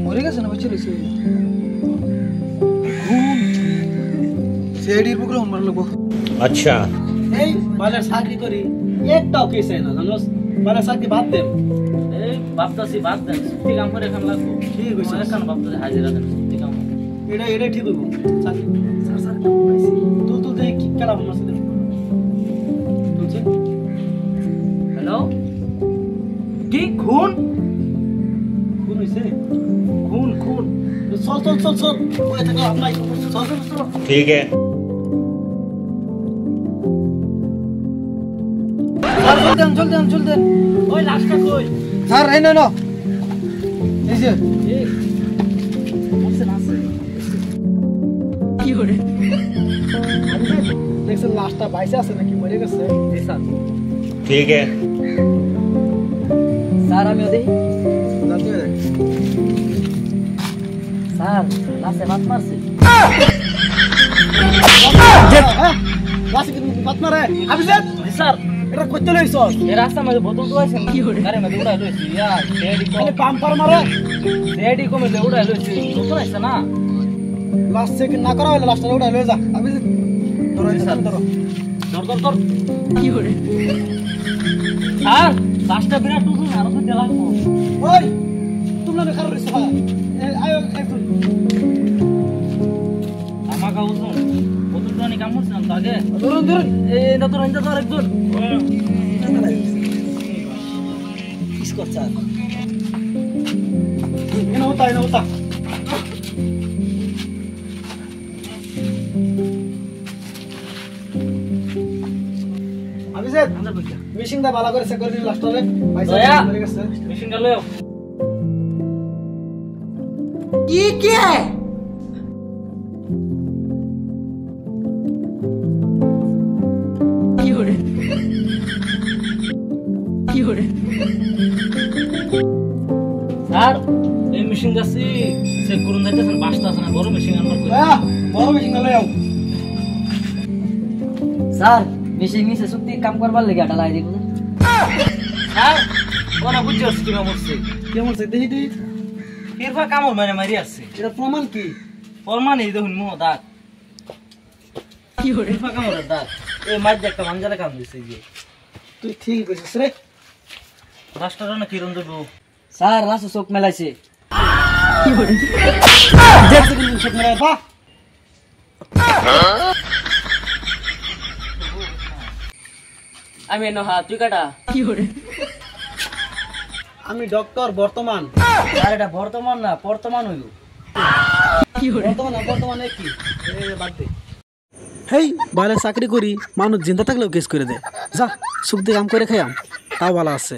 মরে গেছে না বলছে রয়েছে সেডির পুকুরে মার লাগবো। আচ্ছা এই বাজার চাকরি করি একটাও কেস হয় না জানোস। বাজার চাকরি বাদ দেন। এই ভাবতাছি বাদ দেন, ছুটি কাম করে এখান লাগবো। ঠিক হইছে। এখান ভাবতাছি হাজিরা দেন, ছুটি কাম। এটা ঠিক হইব। চাকরি স্যার পাইছি। তুই দেখ কি কালা মারছ দেন। তুই হ্যালো, কি খুন? কোন হইছে? খুন চল ওই থেকে আপনাই চল। ठीक है। স্যার চল দেন ওই লাস্টটা কই? স্যার এই না এই যে কি হরে? দেখছেন লাস্টটা বাইসে আছে নাকি মরে গেছে? এই স্যার ठीक है। স্যার আমি ওদের জানতে দেখ। স্যার লাসে মাত মারছে। লাস্টে কি বাত মারে? আবিজাত স্যার এটা কইতে লইছস? এই রাস্তা মধ্যে বোতল তো আছে কি হরে? আরে মধ্যে উড়াই লইছি ইয়ার ডেডি খালি পাম্পার মারে। কমে উড়াই লইছি, নতুন আছে না? লাস্ট সেকেন্ড না করা হইলে লাস্টটা উড়া লয়ে যা। আবিজাত ধরো স্যার ধরো। ধর কি হরে? স্যার লাস্টটা বিরাট টুটু আরো তো লাগবো। ওই তোমরা না কারো রিসা আয় একজন আমাকে ওজন বোতল তো কাম করছে না তো আগে। ধরুন এই না তো রঞ্জা তো আরেকজন। কিস করছা? এনে হতা আবিজাত আন্দর বইয়া মেশিনটা ভালো করে চেক করে দিন লাস্টে পয়সা দয়া। মরে গেছে। মেশিনটা লও। ये क्या है? স্যার এই মেশিন গাছি চেক করুন যাইতেছেন, বাসটা আছে না বড় মেশিন আনবার কই? বড় মেশিনটা লয়ে আও। স্যার মেশিন নিচে চুক্তি কাম করবার লাগি আটা লাই দিব। স্যার কোনা বুঝছস কি মরছে? কেমন সে দেখি তুই? কিরবা কামড় মানে মারি আছে। এটা প্রমাণ কি? ফরমান এই দেখুন মুহ দাগ। কি হরে? কিরবা কামড়ের দাগ। এই মাছ একটা মাঞ্জারে কাম দিছে গিয়ে। তুই ঠিক কইছিস রে। রাস্তাটা না কিরণ দেব? স্যার লাসু চোখ মেলাইছে। দেখছিস কিন্তু সব মেরে বা আমি এনো হাত তুই কাটা। আমি ডক্টর বর্তমান। স্যার এটা বর্তমান না বর্তমান হইল। বর্তমানে কি? বাদ দে। হেই বাইরে চাকরি করি, মানুষ জিন্দা থাকলেও কেস করে দে। যা সুখ দিয়ে কাম করে খাইয়াম, তাও ভালো আছে।